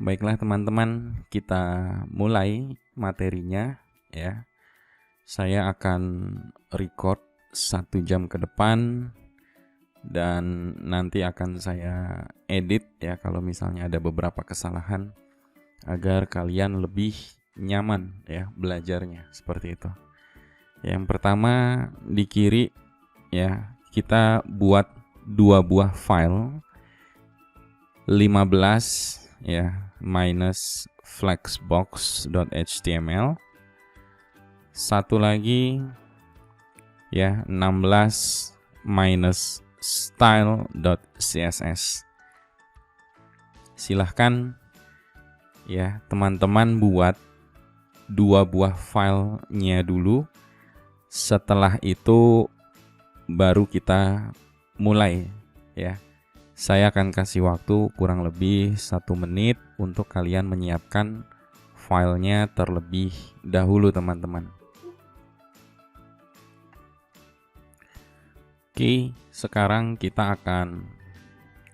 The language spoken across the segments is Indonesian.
baiklah teman-teman, kita mulai materinya ya. Saya akan record 1 jam ke depan dan nanti akan saya edit ya kalau misalnya ada beberapa kesalahan agar kalian lebih nyaman ya belajarnya, seperti itu. Yang pertama di kiri ya, kita buat 2 buah file 15 ya minus flexbox.html, satu lagi ya 16 minus style.css. Silahkan ya teman-teman buat 2 buah filenya dulu. Setelah itu baru kita mulai ya. Saya akan kasih waktu kurang lebih 1 menit untuk kalian menyiapkan filenya terlebih dahulu teman-teman. Oke, sekarang kita akan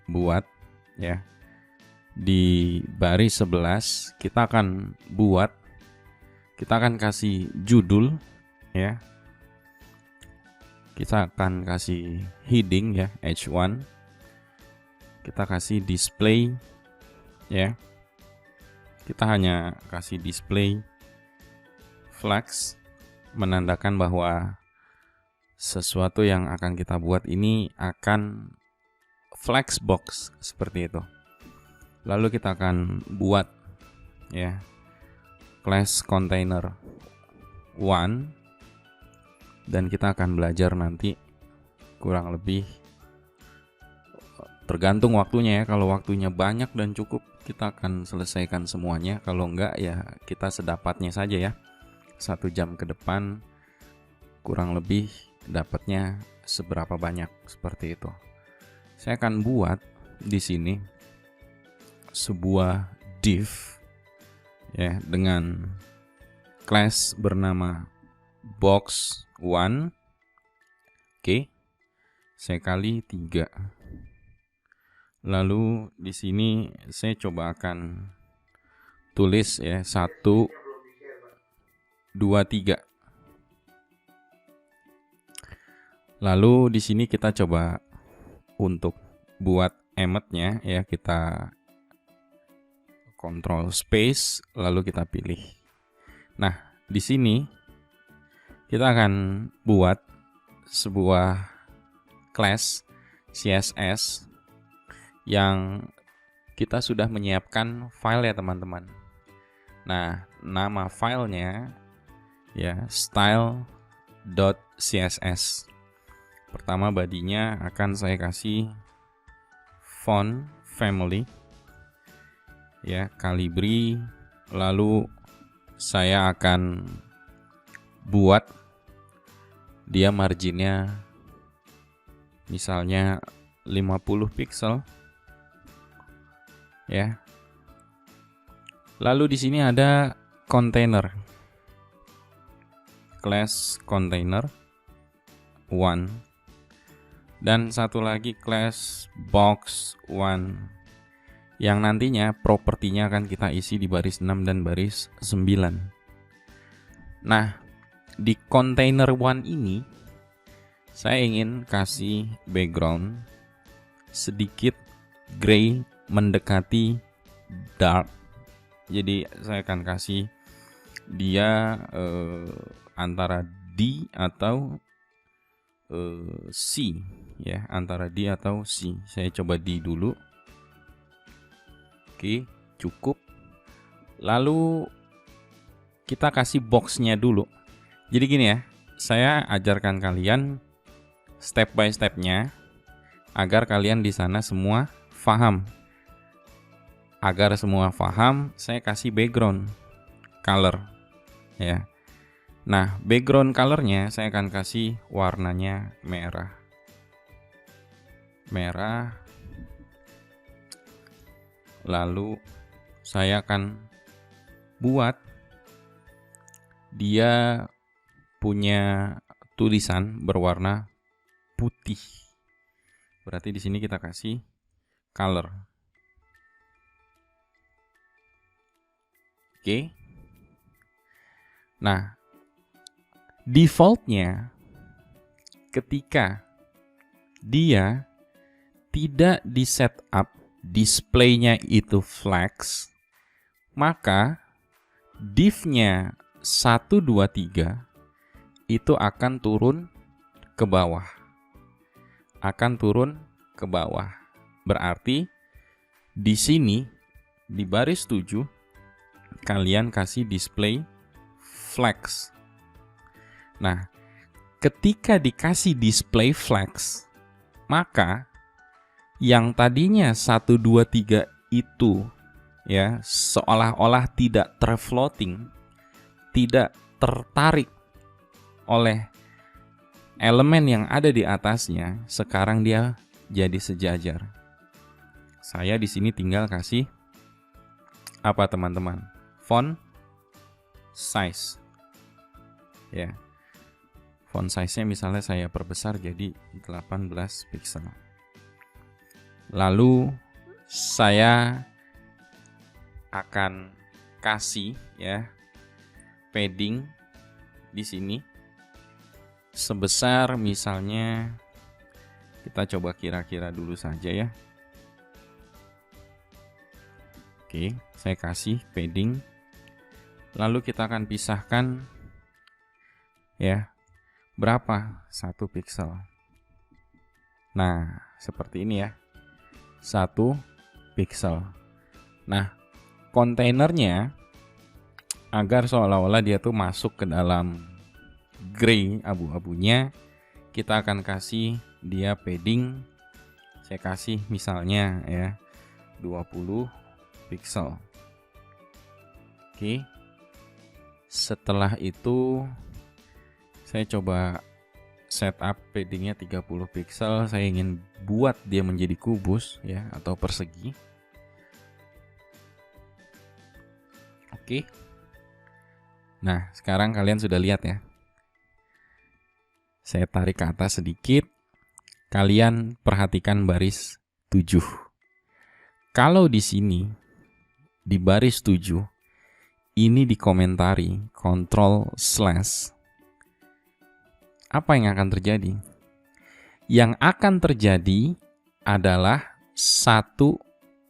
buat ya. Di baris 11 kita akan kasih judul ya. Kita akan kasih heading ya, H1. Kita kasih display ya. Kita hanya kasih display flex, menandakan bahwa sesuatu yang akan kita buat ini akan flexbox seperti itu. Lalu kita akan buat ya class container 1 dan kita akan belajar nanti kurang lebih tergantung waktunya ya. Kalau waktunya banyak dan cukup, kita akan selesaikan semuanya. Kalau enggak ya kita sedapatnya saja ya. 1 jam ke depan kurang lebih dapatnya seberapa banyak, seperti itu. Saya akan buat di sini sebuah div ya dengan class bernama box1. Oke. Saya kali 3. Lalu di sini saya coba akan tulis ya 1 2 3. Lalu di sini kita coba untuk buat emetnya ya, kita Control space lalu kita pilih. Nah, di sini kita akan buat sebuah class CSS yang kita sudah menyiapkan file ya teman-teman. Nah, nama filenya ya style.css. Pertama bodinya akan saya kasih font family ya, Calibri. Lalu saya akan buat dia marginnya misalnya 50 pixel ya. Lalu di sini ada container, class container 1, dan satu lagi class box 1 yang nantinya propertinya akan kita isi di baris 6 dan baris 9. Nah, di container 1 ini saya ingin kasih background sedikit gray mendekati dark. Jadi saya akan kasih dia antara D atau C ya, antara D atau C. Saya coba D dulu. Oke, cukup. Lalu kita kasih boxnya dulu. Jadi gini ya, saya ajarkan kalian step by stepnya agar kalian di sana semua paham. Agar semua paham, saya kasih background color ya. Nah, background colornya saya akan kasih warnanya merah. Lalu saya akan buat dia punya tulisan berwarna putih. Berarti di sini kita kasih color. Oke. Nah, defaultnya ketika dia tidak di setup displaynya itu flex, maka div-nya 1, 2, 3 itu akan turun ke bawah. Berarti di sini di baris 7 kalian kasih display flex. Nah, ketika dikasih display flex, maka yang tadinya 1, 2, 3 itu ya seolah-olah tidak terfloating, tidak tertarik oleh elemen yang ada di atasnya, sekarang dia jadi sejajar. Saya di sini tinggal kasih apa teman-teman? Font size. Ya. Font size-nya misalnya saya perbesar jadi 18 pixel. Lalu saya akan kasih ya padding di sini sebesar misalnya kita coba kira-kira dulu saja ya. Oke, saya kasih padding. Lalu kita akan pisahkan ya berapa? 1 pixel. Nah, seperti ini ya. 1 pixel. Nah, kontainernya agar seolah-olah dia tuh masuk ke dalam gray abu-abunya, kita akan kasih dia padding. Saya kasih misalnya ya 20 pixel. Oke. Setelah itu saya coba setup paddingnya 30 pixel. Saya ingin buat dia menjadi kubus ya atau persegi. Oke. Nah, sekarang kalian sudah lihat ya. Saya tarik ke atas sedikit. Kalian perhatikan baris 7. Kalau di sini, di baris 7, ini dikomentari, Ctrl/. Apa yang akan terjadi? Yang akan terjadi adalah 1,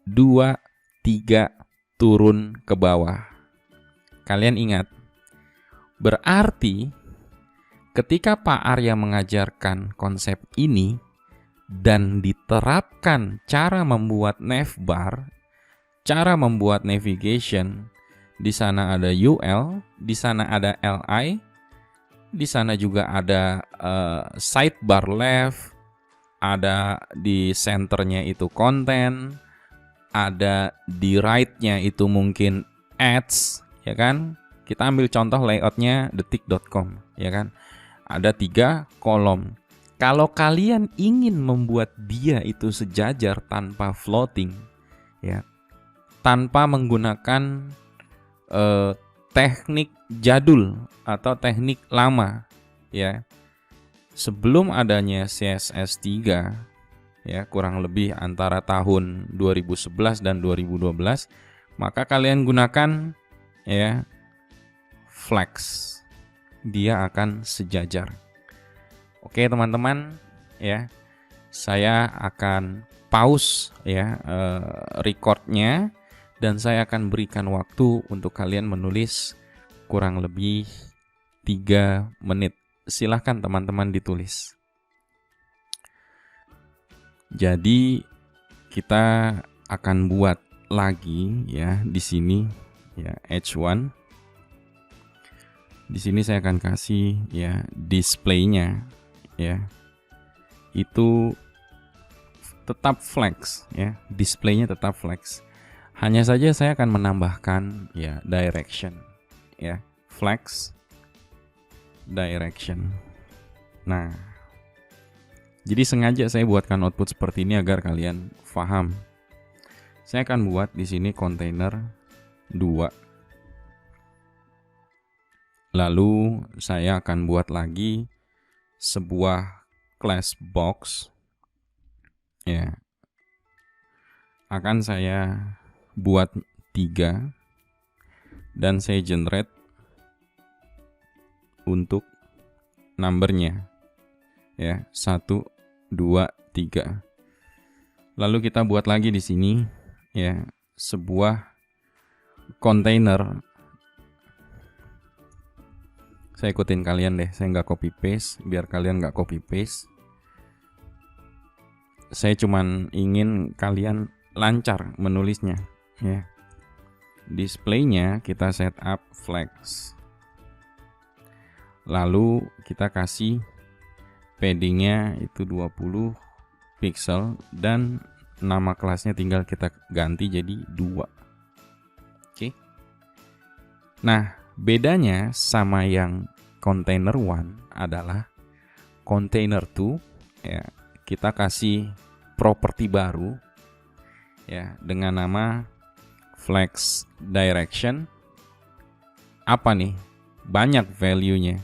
2, 3 turun ke bawah. Kalian ingat, berarti ketika Pak Arya mengajarkan konsep ini dan diterapkan cara membuat navbar, cara membuat navigation, di sana ada UL, di sana ada LI, di sana juga ada sidebar left, ada di centernya itu content, ada di right-nya itu mungkin ads, ya kan? Kita ambil contoh layoutnya detik.com, ya kan? Ada 3 kolom. Kalau kalian ingin membuat dia itu sejajar tanpa floating, ya, tanpa menggunakan teknik jadul atau teknik lama, ya, sebelum adanya CSS 3, ya, kurang lebih antara tahun 2011 dan 2012, maka kalian gunakan ya flex. Dia akan sejajar. Oke teman-teman, ya, saya akan pause ya recordnya dan saya akan berikan waktu untuk kalian menulis kurang lebih 3 menit. Silahkan teman-teman ditulis. Jadi kita akan buat lagi ya di sini ya H1. Di sini saya akan kasih ya displaynya ya. Itu tetap flex ya, displaynya tetap flex. Hanya saja saya akan menambahkan ya direction ya, flex direction. Nah, jadi sengaja saya buatkan output seperti ini agar kalian paham. Saya akan buat di sini kontainer 2. Lalu saya akan buat lagi sebuah class box. Ya. Akan saya buat 3. dan saya generate untuk numbernya, ya, 1, 2, 3. Lalu kita buat lagi di sini, ya, sebuah container. Saya ikutin kalian deh, saya nggak copy paste, biar kalian nggak copy paste. Saya cuman ingin kalian lancar menulisnya, ya. Displaynya kita set up flex. Lalu kita kasih paddingnya itu 20 pixel dan nama kelasnya tinggal kita ganti jadi 2. Oke. Nah, bedanya sama yang container 1 adalah container 2, ya, kita kasih properti baru, ya, dengan nama flex direction. Apa nih? Banyak value-nya.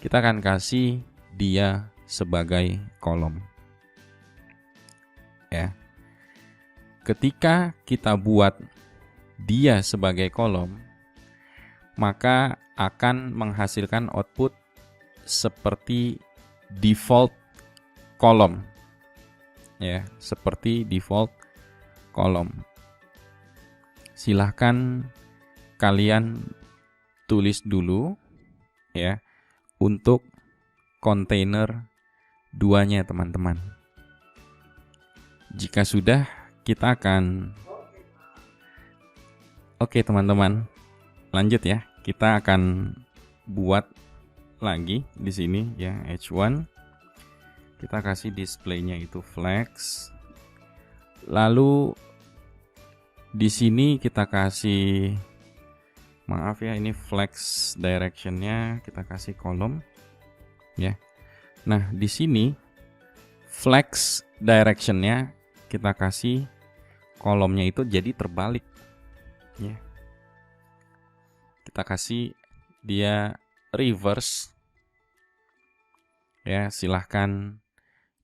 Kita akan kasih dia sebagai kolom. Ya. Ketika kita buat dia sebagai kolom, maka akan menghasilkan output seperti default kolom. Ya, seperti default kolom. Silahkan kalian tulis dulu, ya, untuk kontainer 2-nya teman-teman. Jika sudah, kita akan Oke teman-teman, lanjut ya. Kita akan buat lagi di sini, ya, H1. Kita kasih displaynya itu flex. Lalu di sini kita kasih, maaf ya, ini flex directionnya kita kasih kolom, ya. Nah, di sini flex directionnya kita kasih kolomnya itu jadi terbalik, ya. Kita kasih dia reverse, ya. Silahkan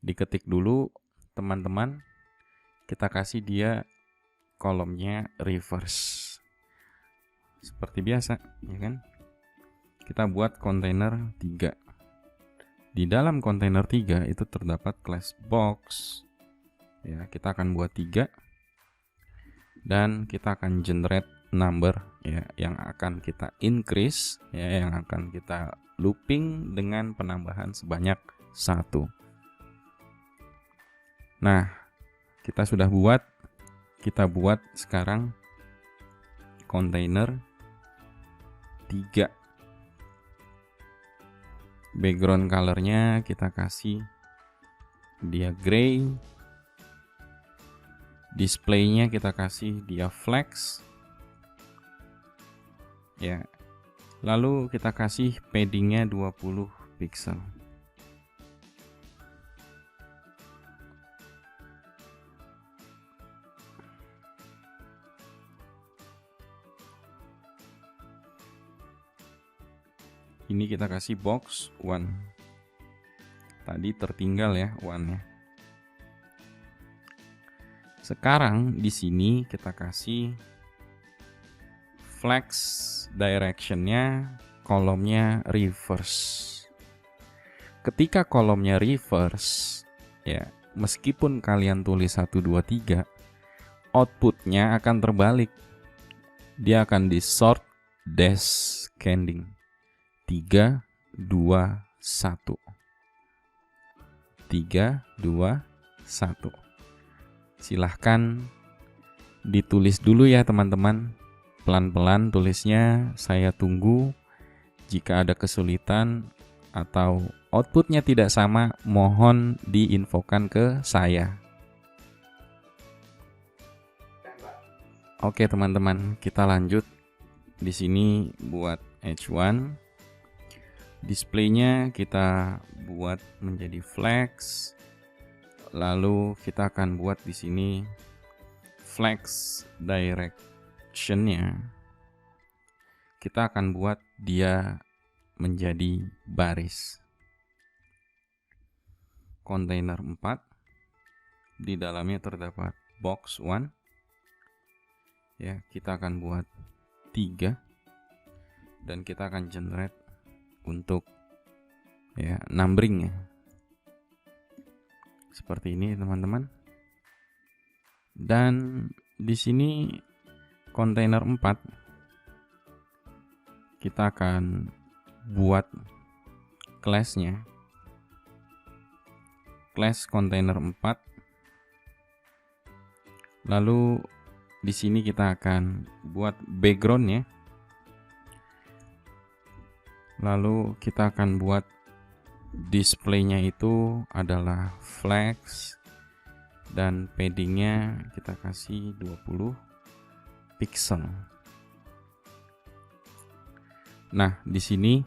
diketik dulu teman-teman. Kita kasih dia kolomnya reverse seperti biasa, ya kan. Kita buat kontainer 3. Di dalam kontainer 3 itu terdapat class box, ya. Kita akan buat 3 dan kita akan generate number, ya, yang akan kita increase, ya, yang akan kita looping dengan penambahan sebanyak 1. Nah, kita sudah buat. Kita buat sekarang kontainer 3. Background colornya kita kasih dia gray. Displaynya kita kasih dia flex, ya. Lalu kita kasih paddingnya 20 pixel. Ini kita kasih box 1. Tadi tertinggal ya 1-nya. Sekarang di sini kita kasih flex directionnya kolomnya reverse. Ketika kolomnya reverse, ya, meskipun kalian tulis 1, 2, 3, outputnya akan terbalik. Dia akan di sort descending. 3, 2, 1. 3, 2, 1. Silahkan ditulis dulu ya teman-teman. Pelan-pelan tulisnya, saya tunggu. Jika ada kesulitan atau outputnya tidak sama, mohon diinfokan ke saya. Oke teman-teman, kita lanjut. Di sini buat H1. Displaynya kita buat menjadi flex. Lalu kita akan buat di sini flex directionnya. Kita akan buat dia menjadi baris. Kontainer 4. Di dalamnya terdapat box 1. Ya, kita akan buat 3. dan kita akan generate untuk ya numbering ya. Seperti ini teman-teman. Dan di sini kontainer 4 kita akan buat class-nya. Class kontainer 4. Lalu di sini kita akan buat background-nya. Lalu kita akan buat display-nya itu adalah flex dan padding-nya kita kasih 20 pixel. Nah, di sini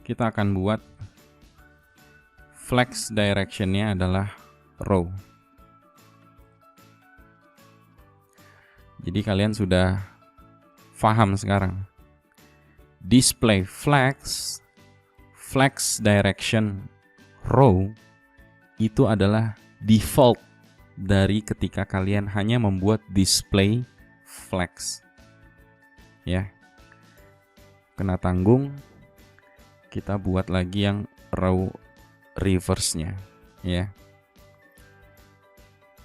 kita akan buat flex direction-nya adalah row. Jadi kalian sudah paham sekarang. Display flex direction row itu adalah default dari ketika kalian hanya membuat display flex. Ya. Kena tanggung, kita buat lagi yang row reverse-nya, ya.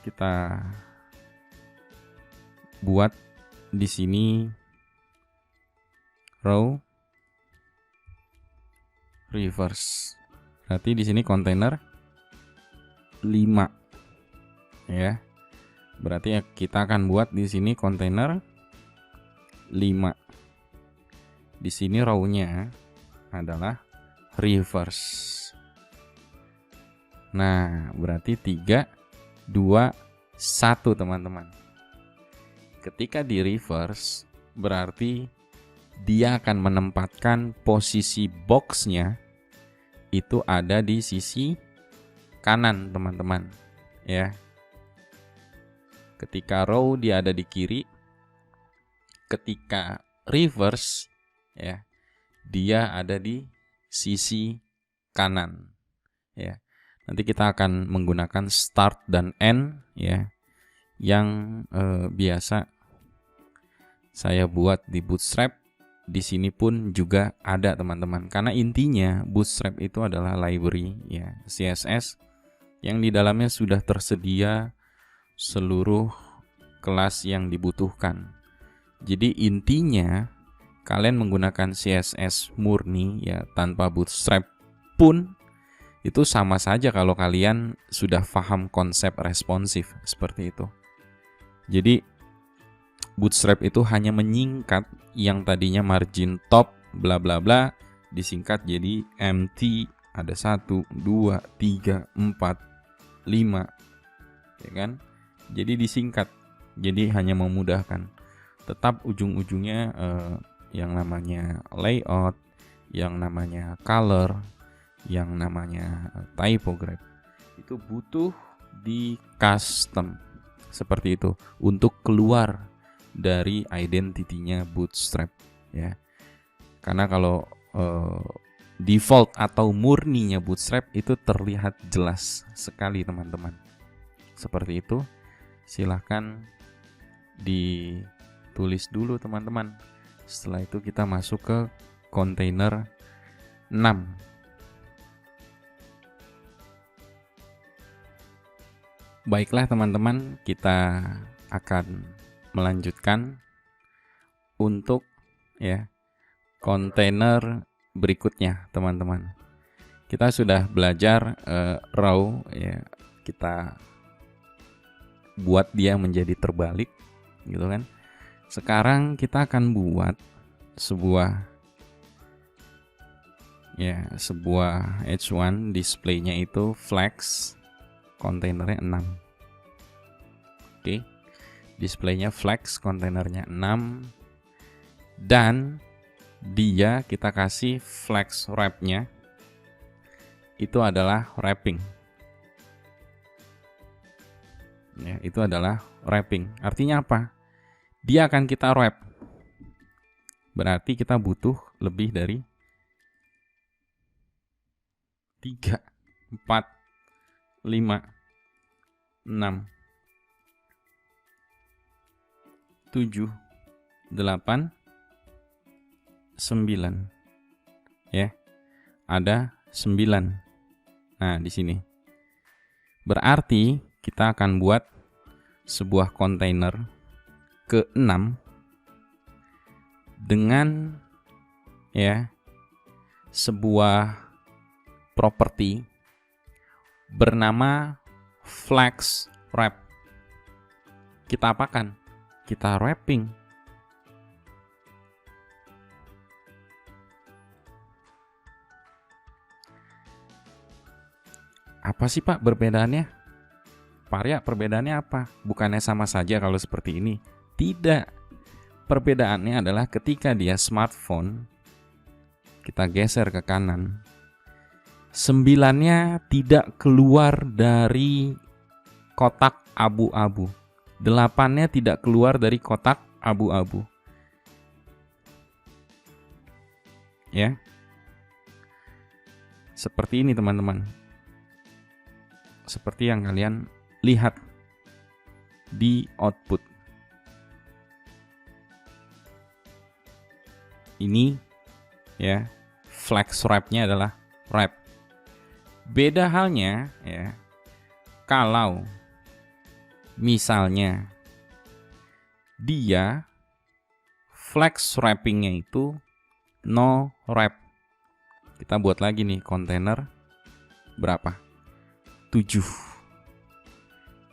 Kita buat di sini row reverse. Berarti di sini kontainer 5, ya. Berarti ya kita akan buat di sini kontainer 5. Di sini row-nya adalah reverse. Nah, berarti 3, 2, 1 teman-teman. Ketika di reverse, berarti dia akan menempatkan posisi box-nya itu ada di sisi kanan teman-teman, ya. Ketika row dia ada di kiri, ketika reverse ya dia ada di sisi kanan, ya. Nanti kita akan menggunakan start dan end ya yang biasa saya buat di Bootstrap. Di sini pun juga ada teman-teman, karena intinya Bootstrap itu adalah library ya CSS yang di dalamnya sudah tersedia seluruh kelas yang dibutuhkan. Jadi intinya kalian menggunakan CSS murni ya tanpa Bootstrap pun itu sama saja kalau kalian sudah paham konsep responsif seperti itu. Jadi Bootstrap itu hanya menyingkat yang tadinya margin top bla bla bla disingkat jadi MT, ada 1, 2, 3, 4, 5 ya kan. Jadi disingkat. Jadi hanya memudahkan. Tetap ujung-ujungnya yang namanya layout, yang namanya color, yang namanya typograph itu butuh di custom seperti itu untuk keluar dari identitinya Bootstrap ya. Karena kalau default atau murninya Bootstrap itu terlihat jelas sekali teman-teman. Seperti itu. Silahkan ditulis dulu teman-teman. Setelah itu kita masuk ke kontainer 6. Baiklah teman-teman, kita akan melanjutkan untuk ya kontainer berikutnya teman-teman. Kita sudah belajar row ya, kita buat dia menjadi terbalik gitu kan. Sekarang kita akan buat sebuah H1 display-nya itu flex kontainernya 6. Oke. Displaynya flex kontainernya 6 dan dia kita kasih flex wrap-nya itu adalah wrapping. Ya, itu adalah wrapping. Artinya apa? Dia akan kita wrap. Berarti kita butuh lebih dari 3, 4, 5, 6, 7, 8, 9. Ya. Ada 9. Nah, di sini. Berarti kita akan buat sebuah kontainer ke-6 dengan ya sebuah properti bernama flex wrap. Kita apakan? Kita wrapping. Apa sih Pak perbedaannya? Pak Arya, perbedaannya apa? Bukannya sama saja kalau seperti ini? Tidak. Perbedaannya adalah ketika dia smartphone, kita geser ke kanan, 9-nya tidak keluar dari kotak abu-abu. 8-nya tidak keluar dari kotak abu-abu. Ya. Seperti ini teman-teman. Seperti yang kalian lihat di output. Ini ya, flex wrap-nya adalah wrap. Beda halnya ya, kalau misalnya dia flex wrapping-nya itu no wrap. Kita buat lagi nih kontainer berapa? 7.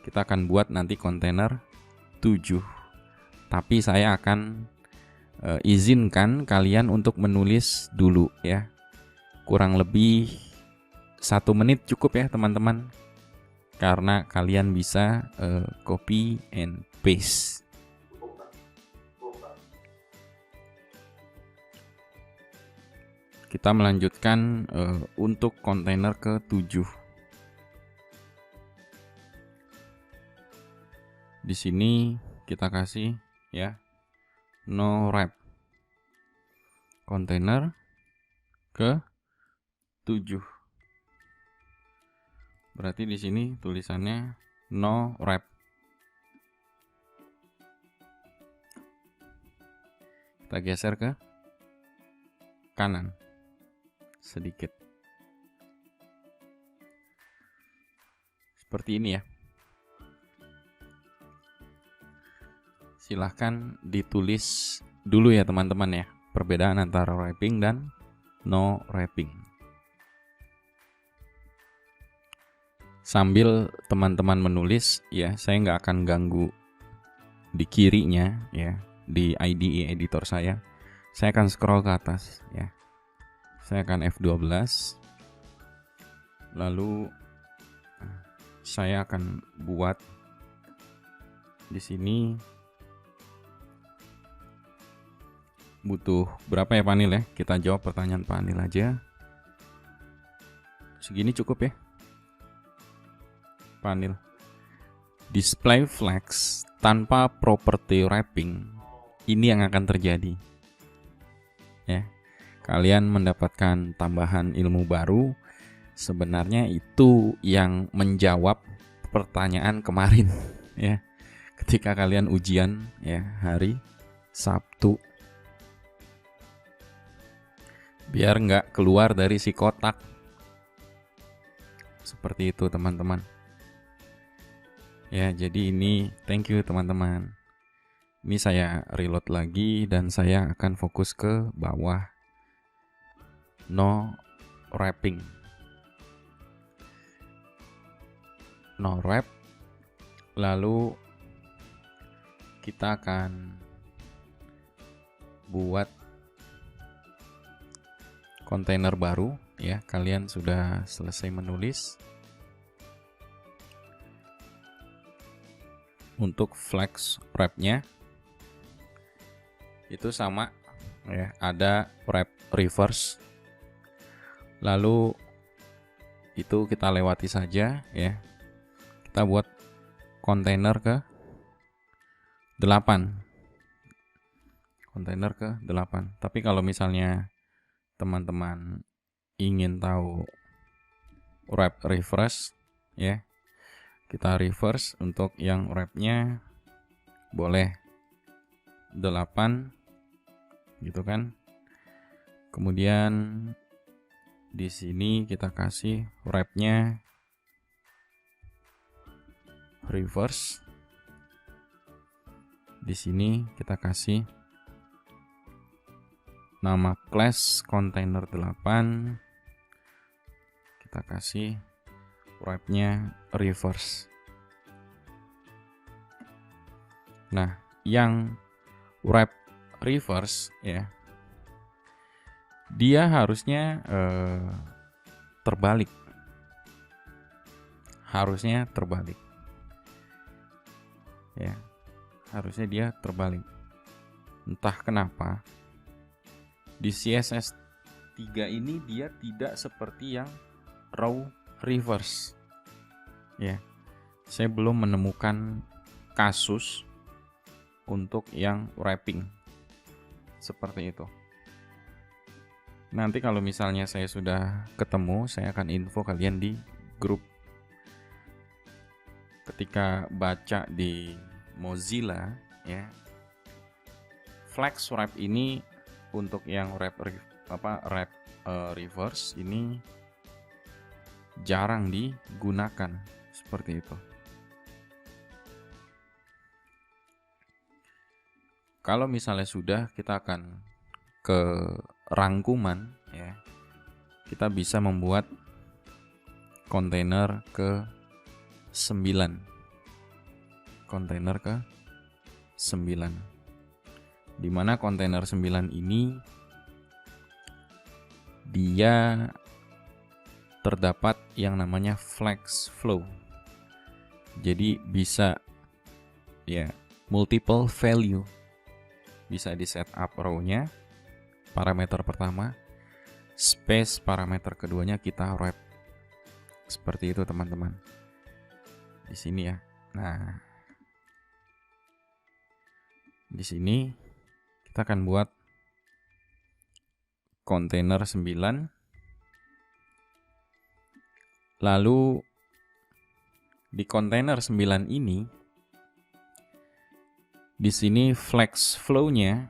Kita akan buat nanti kontainer 7. Tapi saya akan izinkan kalian untuk menulis dulu ya. Kurang lebih 1 menit cukup ya teman-teman. Karena kalian bisa copy and paste. Kita melanjutkan untuk kontainer ke-7. Di sini kita kasih ya no wrap. Kontainer ke-7. Berarti di sini tulisannya no wrap. Kita geser ke kanan sedikit. Seperti ini ya. Silahkan ditulis dulu ya teman-teman ya, perbedaan antara wrapping dan no wrapping. Sambil teman-teman menulis ya, saya nggak akan ganggu di kirinya ya, di IDE editor saya. Saya akan scroll ke atas ya. Saya akan F12. Lalu saya akan buat di sini. Butuh berapa ya Panil ya? Kita jawab pertanyaan Panil aja. Segini cukup ya Panil. Display flex tanpa property wrapping, ini yang akan terjadi ya. Kalian mendapatkan tambahan ilmu baru. Sebenarnya itu yang menjawab pertanyaan kemarin ya, ketika kalian ujian ya hari Sabtu. Biar nggak keluar dari si kotak. Seperti itu teman-teman. Ya, jadi ini thank you teman-teman. Ini saya reload lagi dan saya akan fokus ke bawah. No wrapping. No wrap. Lalu kita akan buat kontainer baru ya. Kalian sudah selesai menulis. Untuk flex wrap-nya itu sama ya, ada wrap reverse. Lalu itu kita lewati saja ya. Kita buat kontainer ke 8. Kontainer ke 8. Tapi kalau misalnya teman-teman ingin tahu wrap reverse ya, kita reverse. Untuk yang wrap-nya boleh 8 gitu kan. Kemudian di sini kita kasih wrapnya reverse. Di sini kita kasih nama class container 8. Kita kasih wrapnya reverse. Nah, yang wrap reverse ya, dia harusnya terbalik. Harusnya terbalik. Ya, harusnya dia terbalik. Entah kenapa di CSS 3 ini dia tidak seperti yang row reverse. Ya, saya belum menemukan kasus untuk yang wrapping seperti itu. Nanti kalau misalnya saya sudah ketemu, saya akan info kalian di grup. Ketika baca di Mozilla ya, flex wrap ini untuk yang wrap reverse ini jarang digunakan seperti itu. Kalau misalnya sudah, kita akan ke rangkuman ya. Kita bisa membuat kontainer ke 9. Kontainer ke 9. Di mana kontainer 9 ini dia terdapat yang namanya flex flow. Jadi bisa ya multiple value. Bisa di setup row-nya, parameter pertama, space parameter keduanya kita wrap. Seperti itu teman-teman. Di sini ya. Nah, di sini kita akan buat kontainer 9. Lalu di kontainer 9 ini, di sini flex flow-nya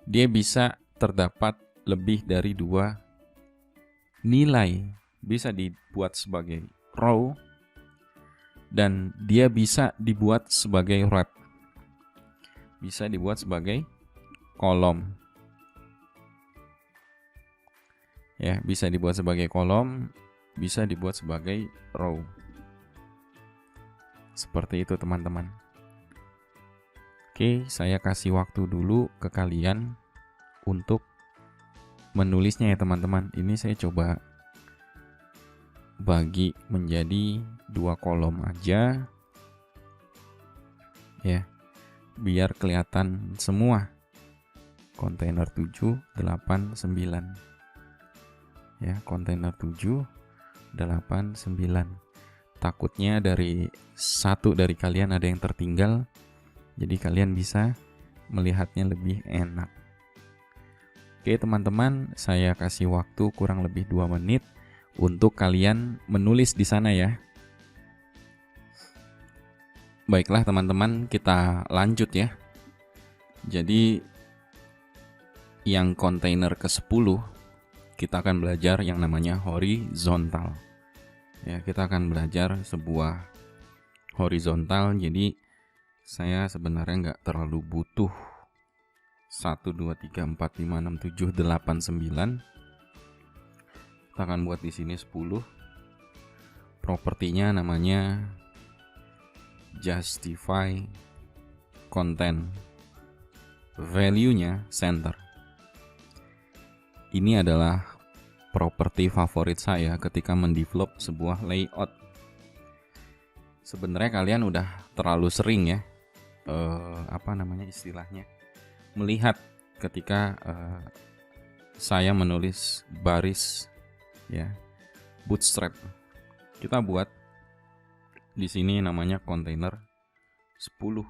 dia bisa terdapat lebih dari 2 nilai. Bisa dibuat sebagai row dan dia bisa dibuat sebagai wrap. Bisa dibuat sebagai kolom. Ya, bisa dibuat sebagai kolom, bisa dibuat sebagai row. Seperti itu teman-teman. Oke, saya kasih waktu dulu ke kalian untuk menulisnya ya teman-teman. Ini saya coba bagi menjadi 2 kolom aja. Ya, biar kelihatan semua. Kontainer 7, 8, 9. Ya, kontainer 7, 8, 9. Takutnya dari satu dari kalian ada yang tertinggal. Jadi kalian bisa melihatnya lebih enak. Oke teman-teman, saya kasih waktu kurang lebih 2 menit untuk kalian menulis di sana ya. Baiklah teman-teman, kita lanjut ya. Jadi yang kontainer ke-10 kita akan belajar yang namanya horizontal. Ya, kita akan belajar sebuah horizontal. Jadi saya sebenarnya nggak terlalu butuh 1, 2, 3, 4, 5, 6, 7, 8, 9. Kita akan buat di sini 10. Propertinya namanya justify content. Value-nya center. Ini adalah properti favorit saya ketika mendevelop sebuah layout. Sebenarnya kalian udah terlalu sering ya, istilahnya, melihat ketika saya menulis baris ya, bootstrap. Kita buat di sini namanya kontainer 10.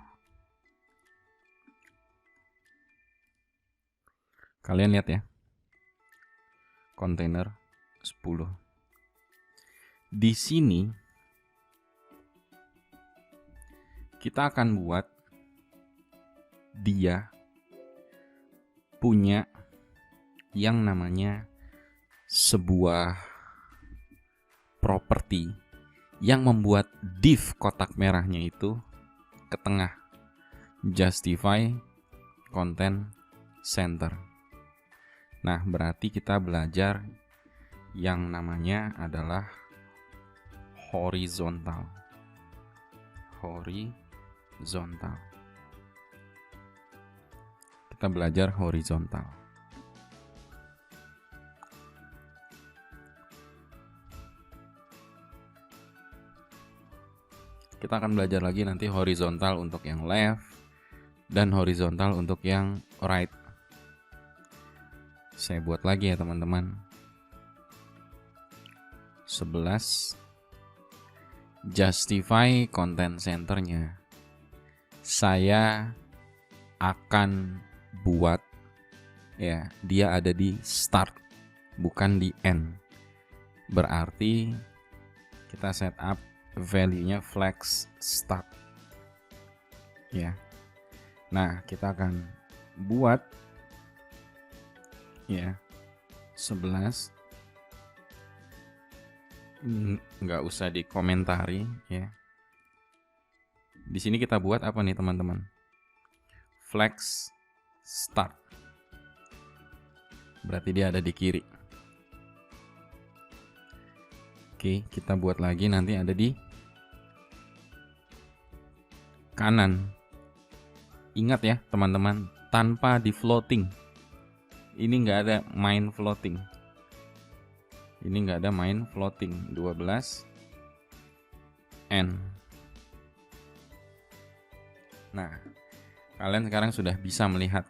Kalian lihat ya, kontainer 10. Di sini kita akan buat dia punya yang namanya sebuah properti yang membuat div kotak merahnya itu ke tengah. Justify content center. Nah, berarti kita belajar yang namanya adalah horizontal. Horizontal. Kita belajar horizontal. Kita akan belajar lagi nanti horizontal untuk yang left dan horizontal untuk yang right. Saya buat lagi ya teman-teman. 11. Justify content centernya. Saya akan buat, ya, dia ada di start bukan di end. Berarti kita set up value-nya flex start. Ya. Nah, kita akan buat ya 11. Nggak usah dikomentari ya. Di sini kita buat apa nih teman-teman? Flex start. Berarti dia ada di kiri. Oke, kita buat lagi nanti ada di kanan. Ingat ya teman-teman, tanpa di floating. Ini nggak ada main floating. Ini nggak ada main floating. 12 N. Nah, kalian sekarang sudah bisa melihat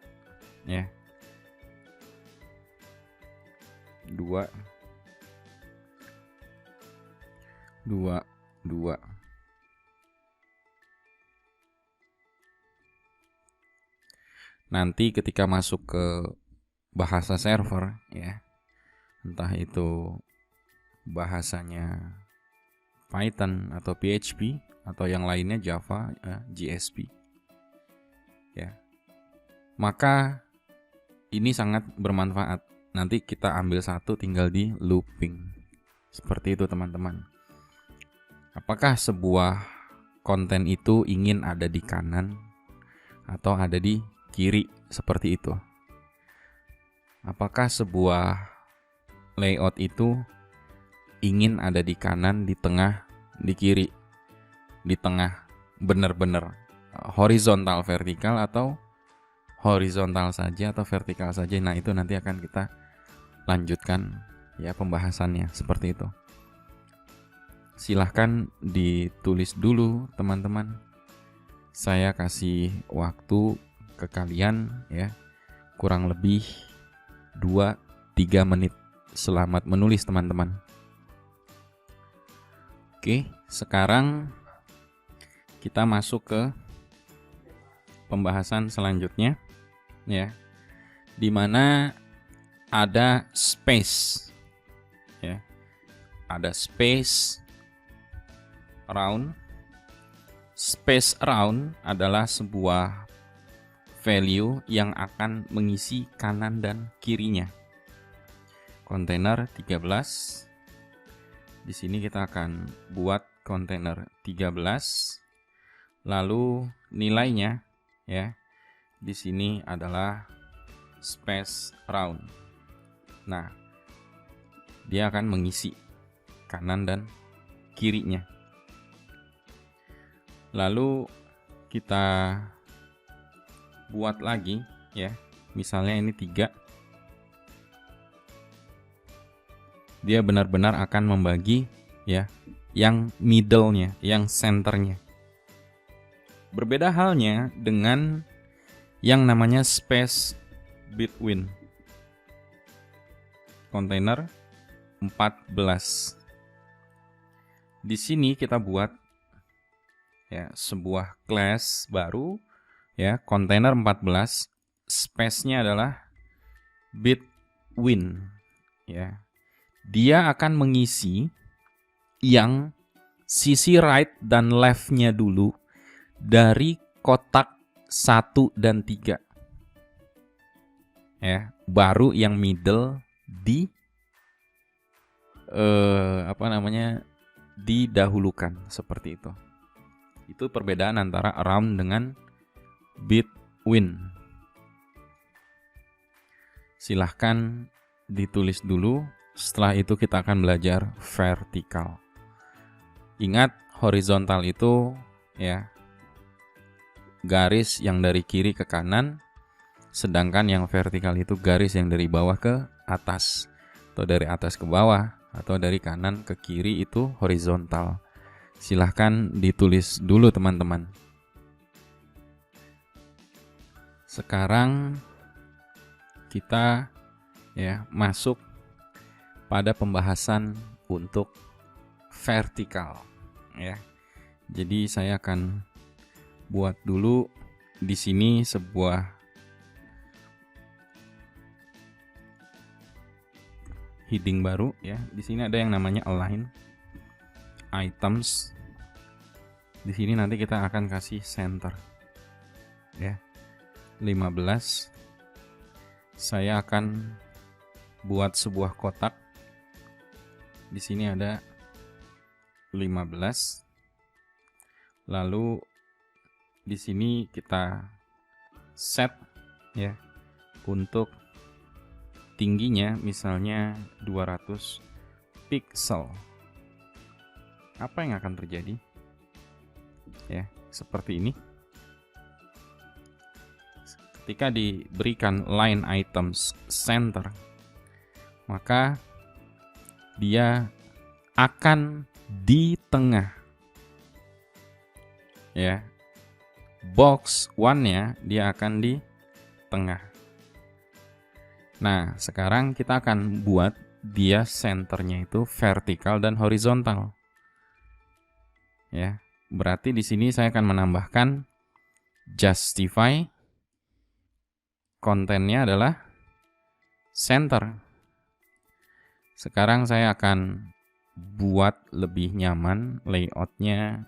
ya. 2 2. Nanti ketika masuk ke bahasa server ya, entah itu bahasanya Python atau PHP atau yang lainnya Java, JSP ya, maka ini sangat bermanfaat. Nanti kita ambil satu tinggal di looping seperti itu teman-teman. Apakah sebuah konten itu ingin ada di kanan atau ada di kiri seperti itu? Apakah sebuah layout itu ingin ada di kanan, di tengah, di kiri, di tengah, benar-benar horizontal vertikal atau horizontal saja atau vertikal saja? Nah, itu nanti akan kita lanjutkan ya pembahasannya seperti itu. Silahkan ditulis dulu teman-teman. Saya kasih waktu ke kalian ya, kurang lebih 2-3 menit. Selamat menulis teman-teman. Oke, sekarang kita masuk ke pembahasan selanjutnya ya, di mana ada space ya. Ada space around. Space around adalah sebuah value yang akan mengisi kanan dan kirinya. Kontainer 13. Di sini kita akan buat kontainer 13. Lalu nilainya ya. Di sini adalah space round. Nah, dia akan mengisi kanan dan kirinya. Lalu kita buat lagi ya. Misalnya ini 3. Dia benar-benar akan membagi ya yang middle-nya, yang center-nya. Berbeda halnya dengan yang namanya space between. Kontainer 14. Di sini kita buat ya sebuah class baru ya, kontainer 14. Space-nya adalah between ya. Dia akan mengisi yang sisi right dan left-nya dulu dari kotak 1 dan 3. ya, baru yang middle didahulukan seperti itu. Itu perbedaan antara around dengan between. Silahkan ditulis dulu. Setelah itu kita akan belajar vertikal. Ingat, horizontal itu ya garis yang dari kiri ke kanan, sedangkan yang vertikal itu garis yang dari bawah ke atas, atau dari atas ke bawah, atau dari kanan ke kiri, itu horizontal. Silahkan ditulis dulu teman-teman. Sekarang kita ya masuk pada pembahasan untuk vertikal ya. Jadi saya akan buat dulu di sini sebuah heading baru ya. Di sini ada yang namanya align items. Di sini nanti kita akan kasih center ya. 15. Saya akan buat sebuah kotak. Di sini ada 15. Lalu di sini kita set ya untuk tingginya misalnya 200 pixel. Apa yang akan terjadi? Ya, seperti ini. Ketika diberikan line items center, maka dia akan di tengah. Ya. Box one-nya dia akan di tengah. Nah, sekarang kita akan buat dia senternya itu vertikal dan horizontal. Ya, berarti di sini saya akan menambahkan justify, kontennya adalah center. Sekarang saya akan buat lebih nyaman layoutnya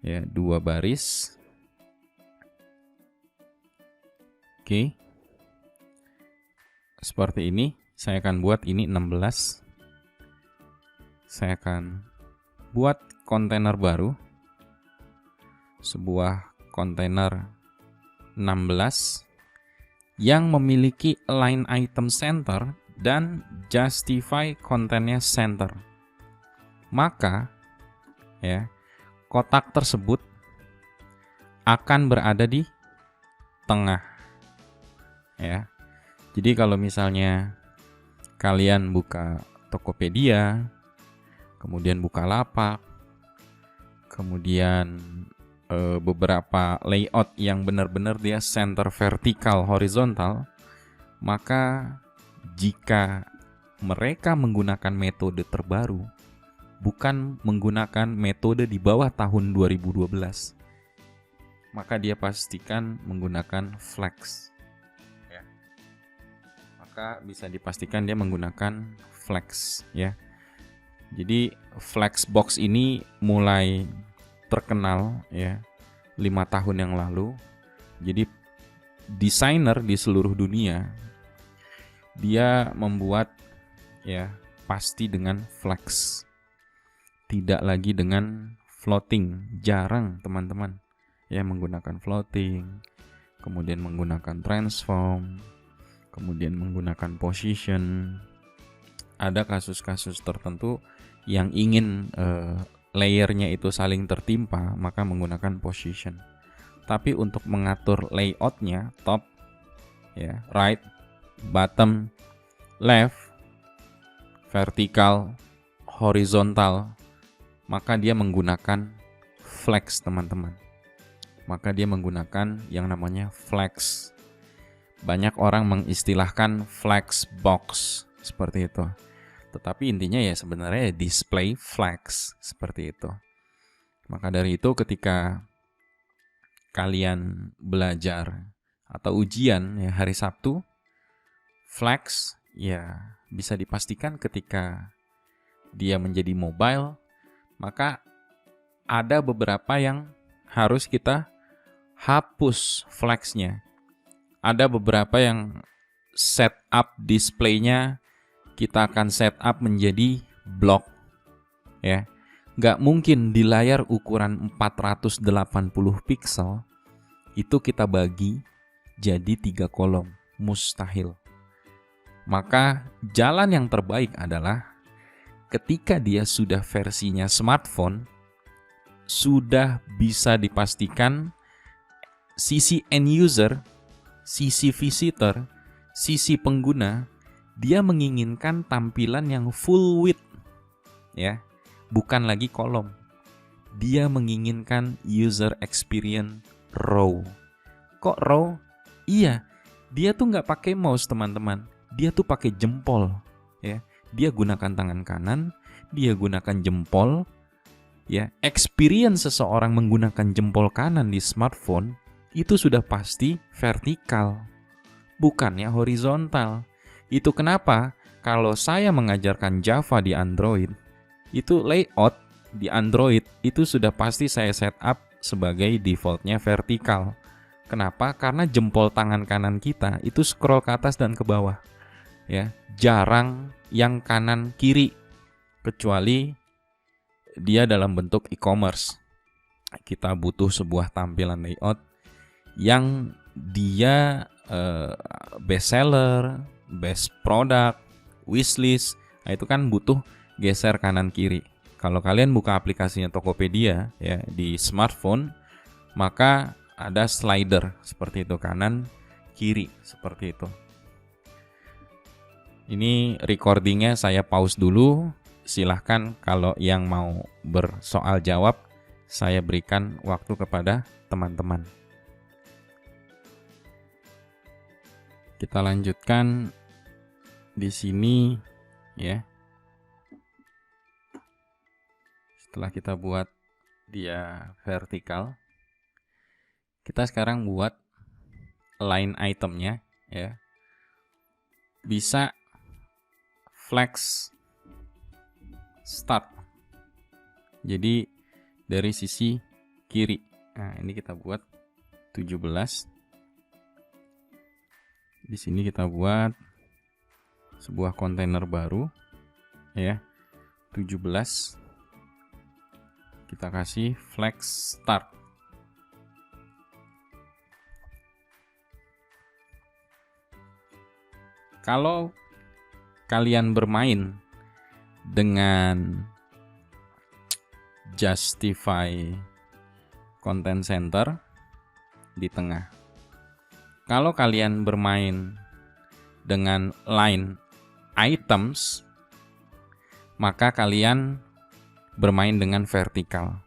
ya, 2 baris. Oke. Seperti ini. Saya akan buat ini 16. Saya akan buat kontainer baru. Sebuah kontainer 16 yang memiliki align item center dan justify kontennya center. Maka ya, kotak tersebut akan berada di tengah. Ya. Jadi kalau misalnya kalian buka Tokopedia, kemudian Bukalapak, kemudian beberapa layout yang benar-benar dia center vertikal horizontal, maka jika mereka menggunakan metode terbaru, bukan menggunakan metode di bawah tahun 2012, maka dia pastikan menggunakan flex. Ya. Maka bisa dipastikan dia menggunakan flex. Ya. Jadi Flexbox ini mulai terkenal ya 5 tahun yang lalu. Jadi desainer di seluruh dunia dia membuat ya pasti dengan flex, tidak lagi dengan floating. Jarang teman-teman ya menggunakan floating, kemudian menggunakan transform, kemudian menggunakan position. Ada kasus-kasus tertentu yang ingin layernya itu saling tertimpa, maka menggunakan position. Tapi untuk mengatur layoutnya, top, ya, right, bottom, left, vertikal, horizontal, maka dia menggunakan flex, teman-teman. Maka dia menggunakan yang namanya flex. Banyak orang mengistilahkan flex box seperti itu. Tetapi intinya ya sebenarnya display flex seperti itu. Maka dari itu ketika kalian belajar atau ujian ya hari Sabtu, flex ya bisa dipastikan ketika dia menjadi mobile, maka ada beberapa yang harus kita hapus flexnya. Ada beberapa yang setup displaynya kita akan setup menjadi block, ya. Nggak mungkin di layar ukuran 480 pixel itu kita bagi jadi 3 kolom, mustahil. Maka jalan yang terbaik adalah ketika dia sudah versinya smartphone, sudah bisa dipastikan sisi end user, sisi visitor, sisi pengguna, dia menginginkan tampilan yang full width, ya, bukan lagi kolom. Dia menginginkan user experience raw. Kok raw? Iya, dia tuh nggak pakai mouse, teman-teman. Dia tuh pakai jempol, ya. Dia gunakan tangan kanan, dia gunakan jempol, ya. Experience seseorang menggunakan jempol kanan di smartphone itu sudah pasti vertikal, bukannya horizontal. Itu kenapa kalau saya mengajarkan Java di Android, itu layout di Android itu sudah pasti saya setup sebagai defaultnya vertikal. Kenapa? Karena jempol tangan kanan kita itu scroll ke atas dan ke bawah, ya. Jarang yang kanan kiri, kecuali dia dalam bentuk e-commerce. Kita butuh sebuah tampilan layout yang dia best seller, best product, wishlist. Nah, itu kan butuh geser kanan kiri. Kalau kalian buka aplikasinya Tokopedia, ya, di smartphone, maka ada slider seperti itu, kanan kiri seperti itu. Ini recordingnya saya pause dulu. Silahkan kalau yang mau bersoal jawab, saya berikan waktu kepada teman-teman. Kita lanjutkan di sini, ya. Setelah kita buat dia vertikal, kita sekarang buat line itemnya, ya. Bisa flex start. Jadi dari sisi kiri. Nah, ini kita buat 17. Di sini kita buat sebuah kontainer baru, ya. 17. Kita kasih flex start. Kalau kalian bermain dengan Justify Content Center di tengah, kalau kalian bermain dengan line items, maka kalian bermain dengan vertikal.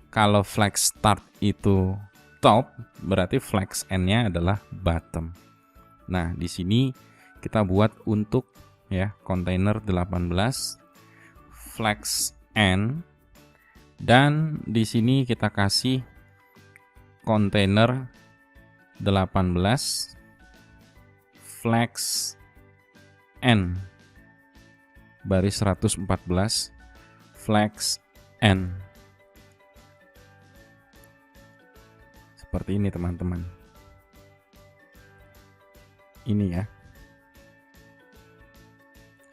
Kalau flex start itu top, berarti flex end-nya adalah bottom. Nah, di sini kita buat untuk, ya, kontainer 18 flex end, dan di sini kita kasih kontainer 18 flex end baris 114 flex end. Seperti ini, teman-teman. Ini, ya.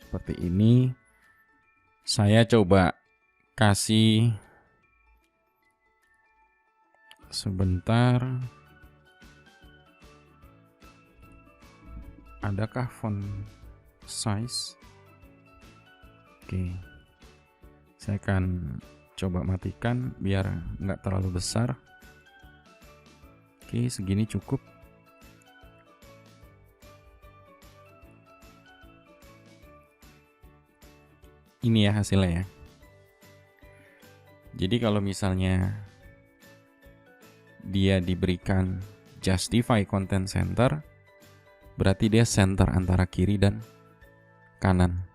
Seperti ini. Saya coba kasih sebentar. Adakah font size? Oke. Saya akan coba matikan biar nggak terlalu besar. Oke, segini cukup. Ini ya hasilnya, ya. Jadi kalau misalnya dia diberikan Justify Content Center, berarti dia center antara kiri dan kanan.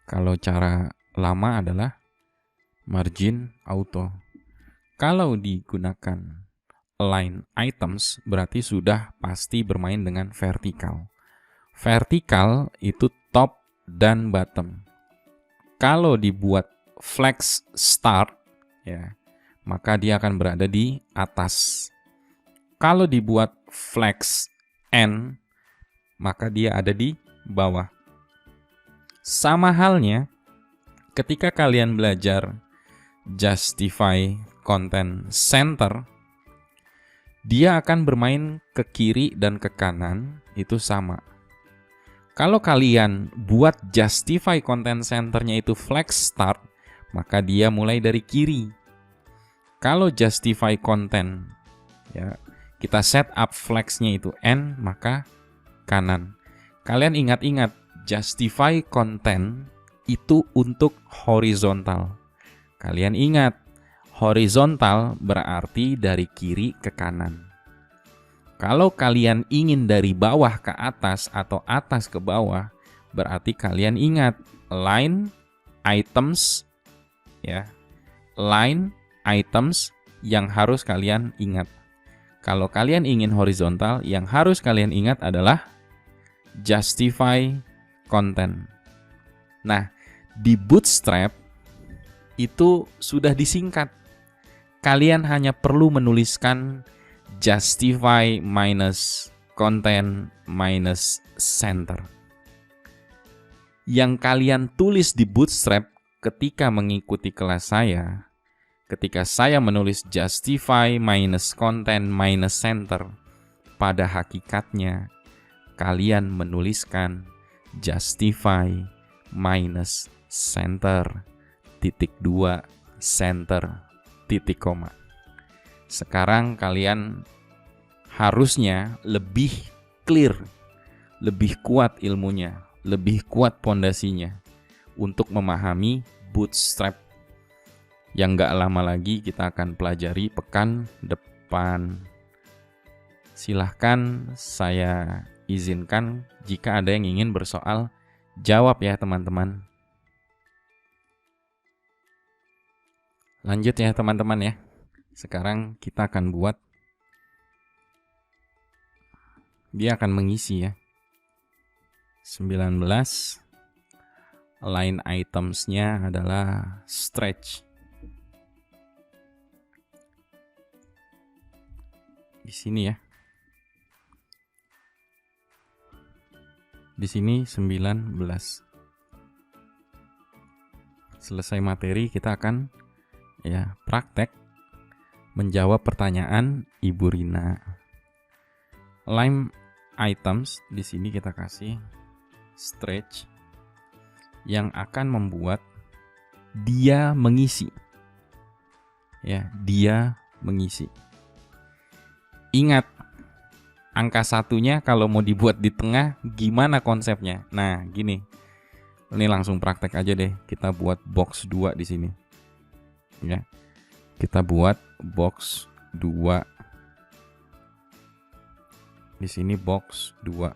Kalau cara lama adalah margin auto. Kalau digunakan align items, berarti sudah pasti bermain dengan vertikal. Vertikal itu top dan bottom. Kalau dibuat flex start, ya, maka dia akan berada di atas. Kalau dibuat flex end, maka dia ada di bawah. Sama halnya ketika kalian belajar justify content center, dia akan bermain ke kiri dan ke kanan, itu sama. Kalau kalian buat justify content centernya itu flex start, maka dia mulai dari kiri. Kalau justify content, ya, kita set up flexnya itu N, maka kanan. Kalian ingat-ingat, justify content itu untuk horizontal. Kalian ingat, horizontal berarti dari kiri ke kanan. Kalau kalian ingin dari bawah ke atas atau atas ke bawah, berarti kalian ingat line items, ya, line items yang harus kalian ingat. Kalau kalian ingin horizontal, yang harus kalian ingat adalah justify content. Nah, di Bootstrap itu sudah disingkat. Kalian hanya perlu menuliskan justify minus content minus center. Yang kalian tulis di Bootstrap ketika mengikuti kelas saya, ketika saya menulis justify minus content minus center, pada hakikatnya kalian menuliskan justify minus center, titik 2, center, titik koma. Sekarang kalian harusnya lebih clear, lebih kuat ilmunya, lebih kuat pondasinya untuk memahami Bootstrap yang gak lama lagi kita akan pelajari pekan depan. Silahkan, saya izinkan jika ada yang ingin bersoal, jawab ya teman-teman. Lanjut ya teman-teman ya. Sekarang kita akan buat, dia akan mengisi ya 19. Line itemsnya adalah stretch. Di sini ya. Di sini 19. Selesai materi kita akan ya praktek menjawab pertanyaan Ibu Rina. Line items di sini kita kasih stretch yang akan membuat dia mengisi. Ya, dia mengisi. Ingat, angka satunya kalau mau dibuat di tengah, gimana konsepnya? Nah, gini. Ini langsung praktek aja deh. Kita buat box 2 di sini. Ya. Kita buat box 2. Di sini box 2.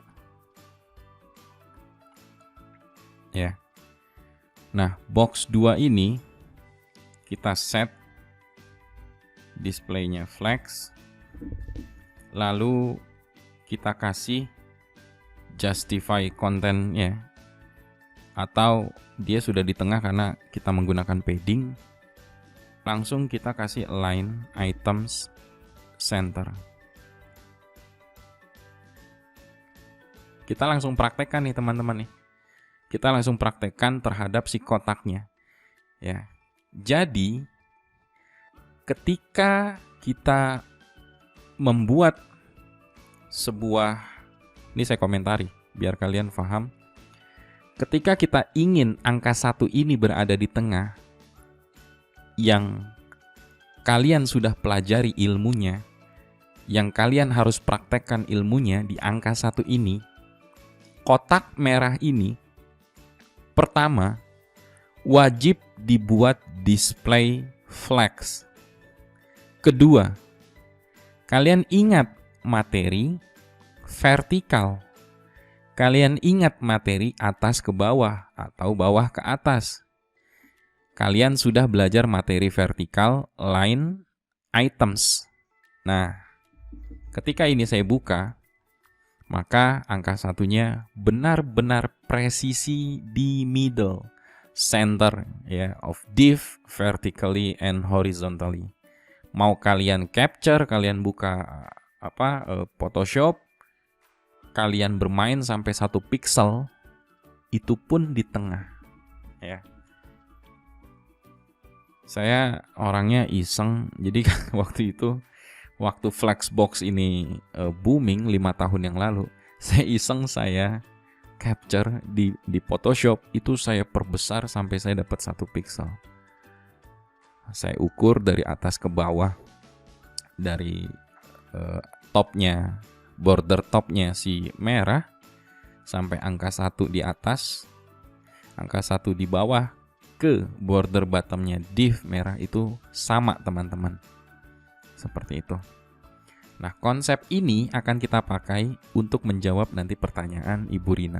Ya. Nah, box 2 ini kita set displaynya flex. Lalu kita kasih justify content ya, atau dia sudah di tengah karena kita menggunakan padding. Langsung kita kasih line items center. Kita langsung praktekkan nih teman-teman nih. Kita langsung praktekkan terhadap si kotaknya ya. Jadi ketika kita membuat sebuah, ini saya komentari biar kalian paham. Ketika kita ingin angka 1 ini berada di tengah, yang kalian sudah pelajari ilmunya, yang kalian harus praktekkan ilmunya di angka 1 ini, kotak merah ini pertama wajib dibuat display flex. Kedua, kalian ingat materi vertikal. Kalian ingat materi atas ke bawah atau bawah ke atas. Kalian sudah belajar materi vertikal line items. Nah, ketika ini saya buka, maka angka satunya benar-benar presisi di middle, center ya, of div vertically and horizontally. Mau kalian capture, kalian buka Photoshop, kalian bermain sampai 1 pixel, itu pun di tengah, ya. Saya orangnya iseng, jadi waktu Flexbox ini booming 5 tahun yang lalu, saya capture di Photoshop, itu saya perbesar sampai saya dapat 1 pixel. Saya ukur dari atas ke bawah, dari topnya, border topnya si merah sampai angka 1 di atas, angka 1 di bawah ke border bottomnya div merah itu sama, teman-teman. Seperti itu. Nah, konsep ini akan kita pakai untuk menjawab nanti pertanyaan Ibu Rina.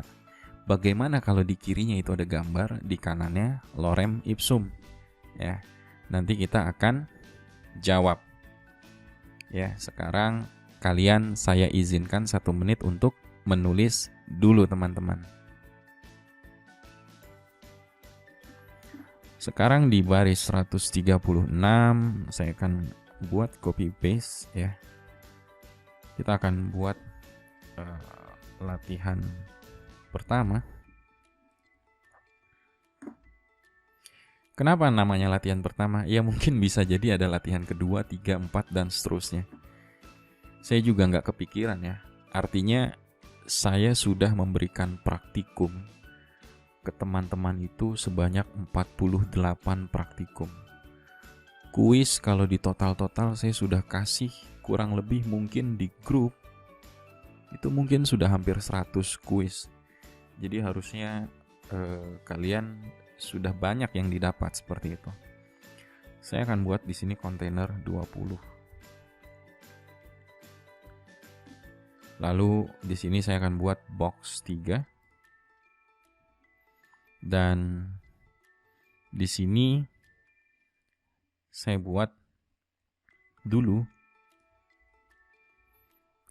Bagaimana kalau di kirinya itu ada gambar, di kanannya lorem ipsum? Ya, nanti kita akan jawab. Ya, sekarang kalian saya izinkan 1 menit untuk menulis dulu, teman-teman. Sekarang di baris 136 saya akan buat copy paste, ya. Kita akan buat latihan pertama. Kenapa namanya latihan pertama? Ya mungkin bisa jadi ada latihan kedua, 3, 4 dan seterusnya. Saya juga nggak kepikiran, ya. Artinya saya sudah memberikan praktikum ke teman-teman itu sebanyak 48 praktikum. Kuis kalau di total-total saya sudah kasih kurang lebih mungkin di grup itu mungkin sudah hampir 100 kuis. Jadi harusnya kalian sudah banyak yang didapat seperti itu. Saya akan buat di sini kontainer 20. Lalu di sini saya akan buat box 3. Dan di sini saya buat dulu,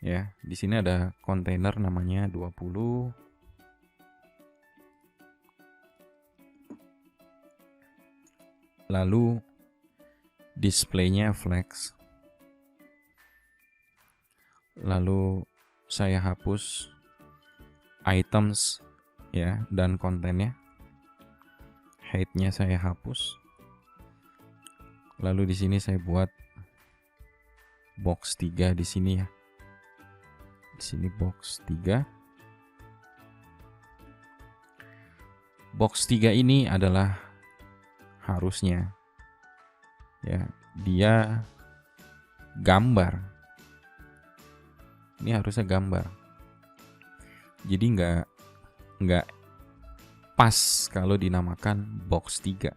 ya. Di sini ada kontainer namanya 20. Lalu displaynya flex. Lalu saya hapus items, ya, dan kontennya. Height-nya saya hapus. Lalu di sini saya buat box 3 di sini, ya. Di sini box 3. Box 3 ini adalah harusnya, ya, dia gambar. Ini harusnya gambar. Jadi nggak pas kalau dinamakan box 3.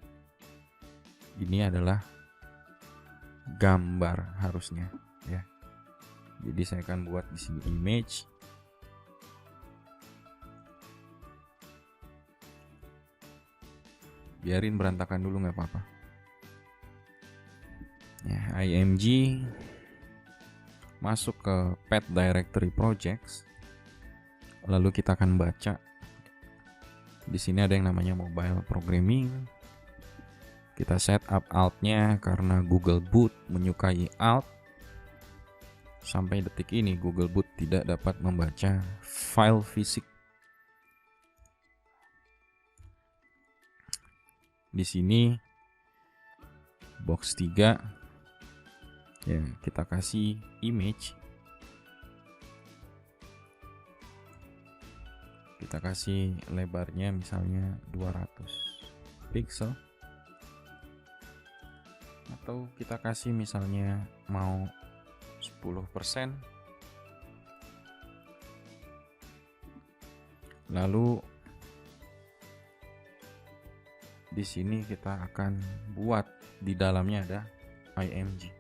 Ini adalah gambar harusnya, ya. Jadi saya akan buat di sini image. Biarin berantakan dulu, nggak apa-apa. Ya, img, masuk ke path directory projects. Lalu kita akan baca. Di sini ada yang namanya mobile programming. Kita setup alt-nya karena Google Boot menyukai alt. Sampai detik ini Google Boot tidak dapat membaca file fisik. Di sini box 3, ya, kita kasih image. Kita kasih lebarnya misalnya 200 pixel. Atau kita kasih misalnya mau 10%. Lalu di sini kita akan buat di dalamnya ada img.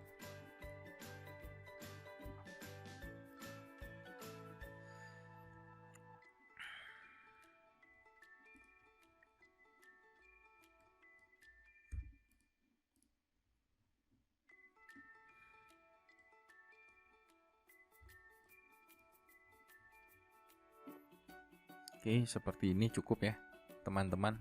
Oke, seperti ini cukup, ya, teman-teman.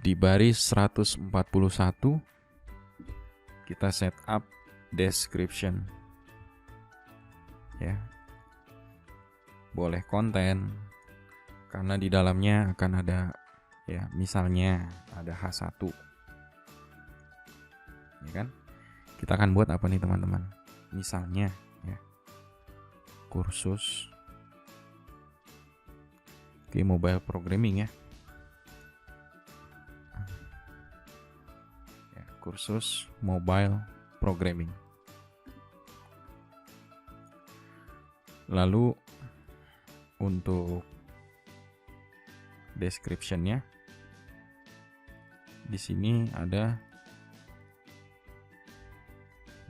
Di baris 141 kita setup description. Ya. Boleh konten karena di dalamnya akan ada ya, misalnya ada H1. Ya kan? Kita akan buat apa nih teman-teman? Misalnya ya, kursus mobile programming ya. Kursus mobile programming. Lalu untuk description-nya di sini ada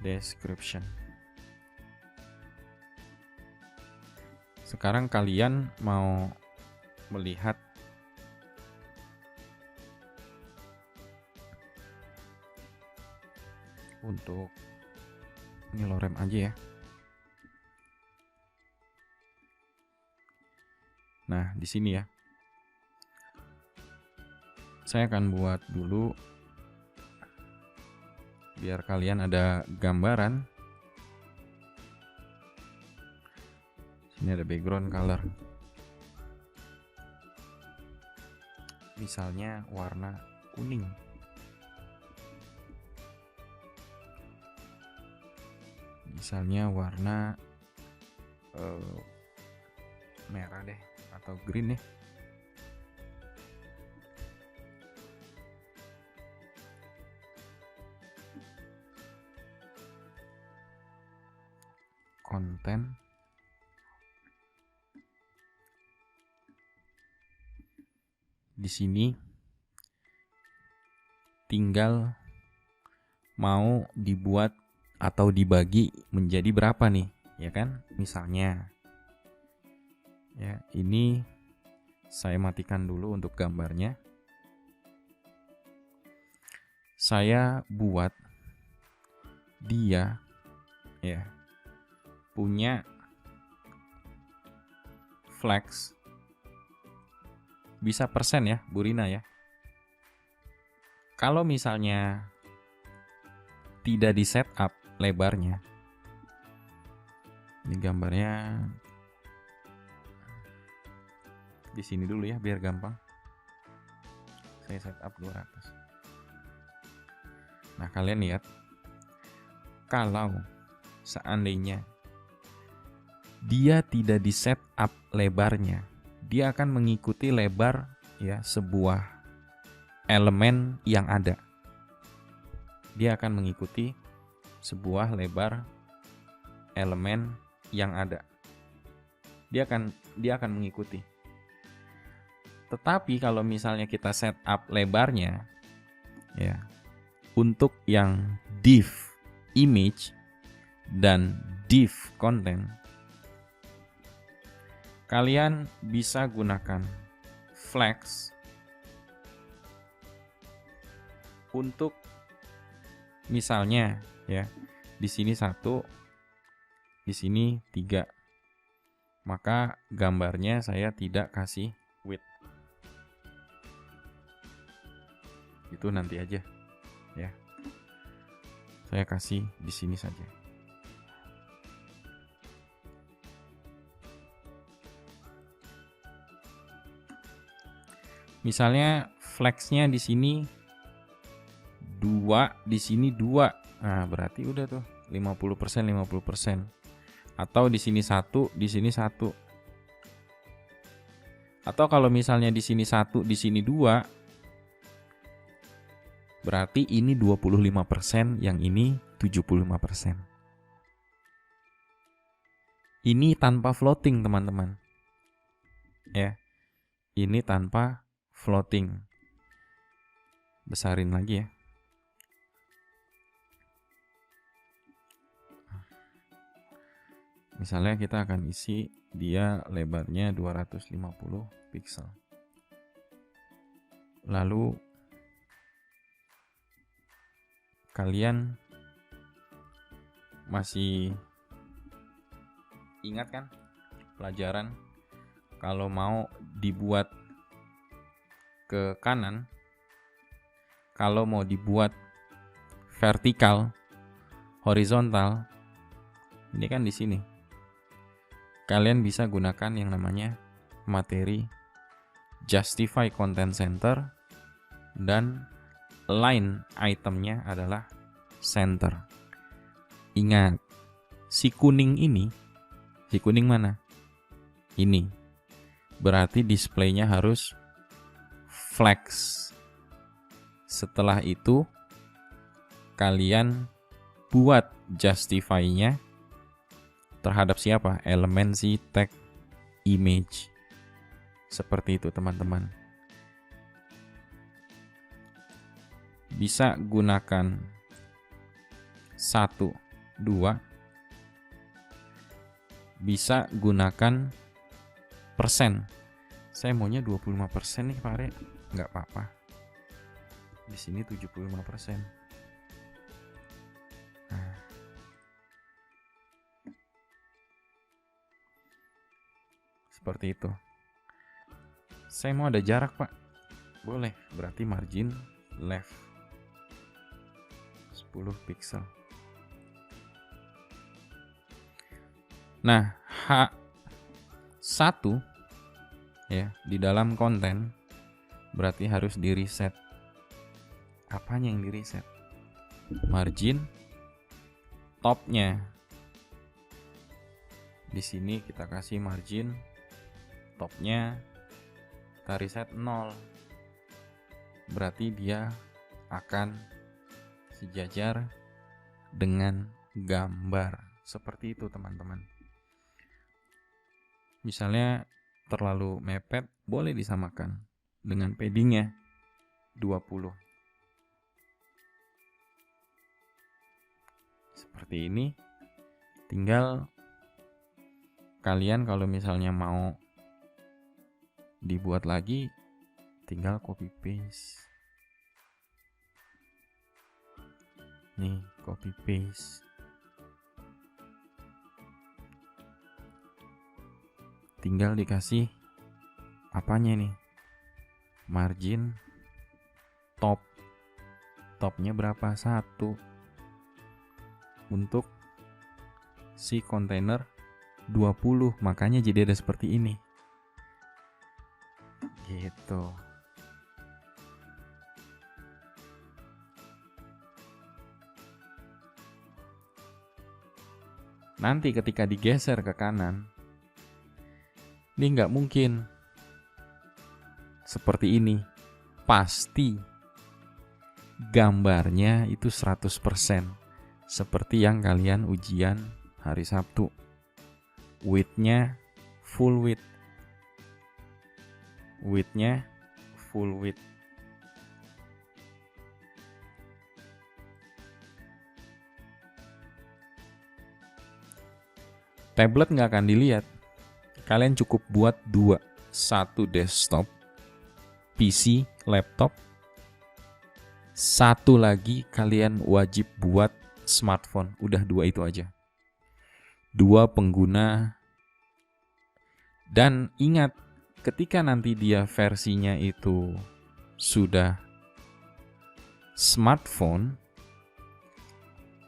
description. Sekarang kalian mau melihat untuk ini lorem aja ya. Nah, di sini ya. Saya akan buat dulu biar kalian ada gambaran. Sini ada background color. Misalnya warna kuning. Misalnya warna merah deh atau green deh. Konten. Di sini tinggal mau dibuat atau dibagi menjadi berapa nih, ya kan? Misalnya ya, ini saya matikan dulu untuk gambarnya. Saya buat dia ya punya flex, bisa persen ya Bu Rina ya. Kalau misalnya tidak di setup lebarnya, ini gambarnya di sini dulu ya biar gampang. Saya setup 200. Nah, kalian lihat, kalau seandainya dia tidak di setup lebarnya, dia akan mengikuti lebar ya sebuah elemen yang ada. Dia akan mengikuti sebuah lebar elemen yang ada. Dia akan mengikuti. Tetapi kalau misalnya kita setup lebarnya ya untuk yang div image dan div content, kalian bisa gunakan flex untuk misalnya ya, di sini 1, di sini 3. Maka gambarnya saya tidak kasih width. Itu nanti aja ya. Saya kasih di sini saja. Misalnya flexnya di sini 2, di sini 2. Nah, berarti udah tuh 50%. Atau di sini 1, di sini 1. Atau kalau misalnya di sini 1, di sini 2, berarti ini 25%, yang ini 75%. Ini tanpa floating, teman-teman. Ya. Ini tanpa floating. Besarin lagi ya. Misalnya kita akan isi dia lebarnya 250 pixel. Lalu kalian masih ingat kan pelajaran kalau mau dibuat ke kanan kalau mau dibuat vertikal, horizontal, ini kan di sini. Kalian bisa gunakan yang namanya materi justify content center dan line itemnya adalah center. Ingat, si kuning mana? Ini. Berarti displaynya harus flex. Setelah itu kalian buat justify-nya terhadap siapa? Elemen si tag image. Seperti itu teman-teman. Bisa gunakan 1, 2. Bisa gunakan persen. Saya maunya 25% nih Pak Re. Nggak apa-apa. Di sini 75%. Nah. Seperti itu. Saya mau ada jarak Pak. Boleh. Berarti margin left 10 pixel. Nah, H1 ya di dalam konten berarti harus di reset. Apanya yang di reset? Margin topnya. Di sini kita kasih margin topnya, kita reset 0. Berarti dia akan sejajar dengan gambar. Seperti itu teman-teman. Misalnya terlalu mepet, boleh disamakan dengan paddingnya 20. Seperti ini. Tinggal kalian kalau misalnya mau dibuat lagi, tinggal copy paste. Nih, copy paste. Tinggal dikasih apanya nih? Margin top. Topnya berapa? 1. Untuk si kontainer 20. Makanya jadi ada seperti ini. Gitu. Nanti ketika digeser ke kanan, ini nggak mungkin seperti ini. Pasti gambarnya itu 100%. Seperti yang kalian ujian hari Sabtu. Width-nya full width. Width-nya full width. Tablet nggak akan dilihat. Kalian cukup buat 2. 1 desktop, PC, laptop. 1 lagi kalian wajib buat smartphone. Udah 2 itu aja. 2 pengguna. Dan ingat, ketika nanti dia versinya itu sudah smartphone,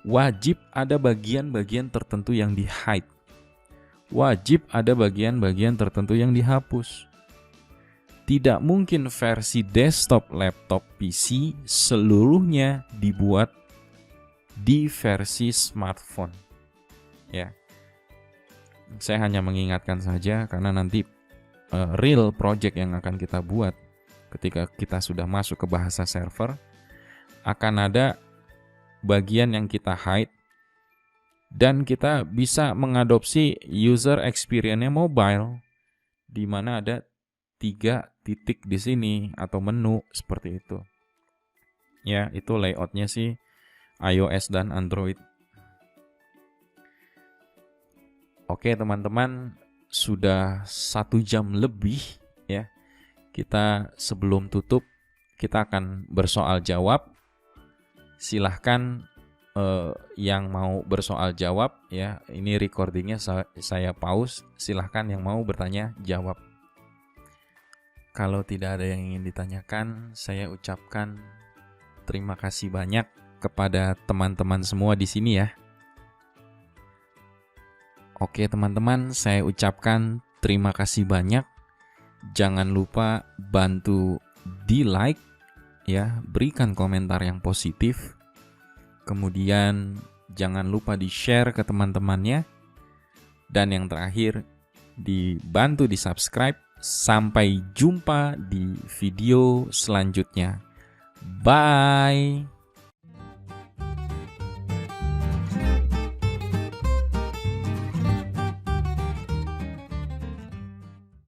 wajib ada bagian-bagian tertentu yang di-hide. Wajib ada bagian-bagian tertentu yang dihapus. Tidak mungkin versi desktop, laptop, PC seluruhnya dibuat di versi smartphone. Ya. Saya hanya mengingatkan saja karena nanti real project yang akan kita buat ketika kita sudah masuk ke bahasa server akan ada bagian yang kita hide. Dan kita bisa mengadopsi user experience-nya mobile, di mana ada 3 titik di sini atau menu seperti itu. Ya, itu layout-nya sih iOS dan Android. Oke teman-teman, sudah 1 jam lebih ya. Kita sebelum tutup, kita akan bersoal jawab. Silahkan yang mau bersoal jawab ya, ini recordingnya saya pause. Silahkan yang mau bertanya jawab. Kalau tidak ada yang ingin ditanyakan, saya ucapkan terima kasih banyak kepada teman-teman semua di sini ya. Oke teman-teman, saya ucapkan terima kasih banyak. Jangan lupa bantu di like ya, berikan komentar yang positif. Kemudian jangan lupa di share ke teman-temannya. Dan yang terakhir, dibantu di subscribe. Sampai jumpa di video selanjutnya. Bye.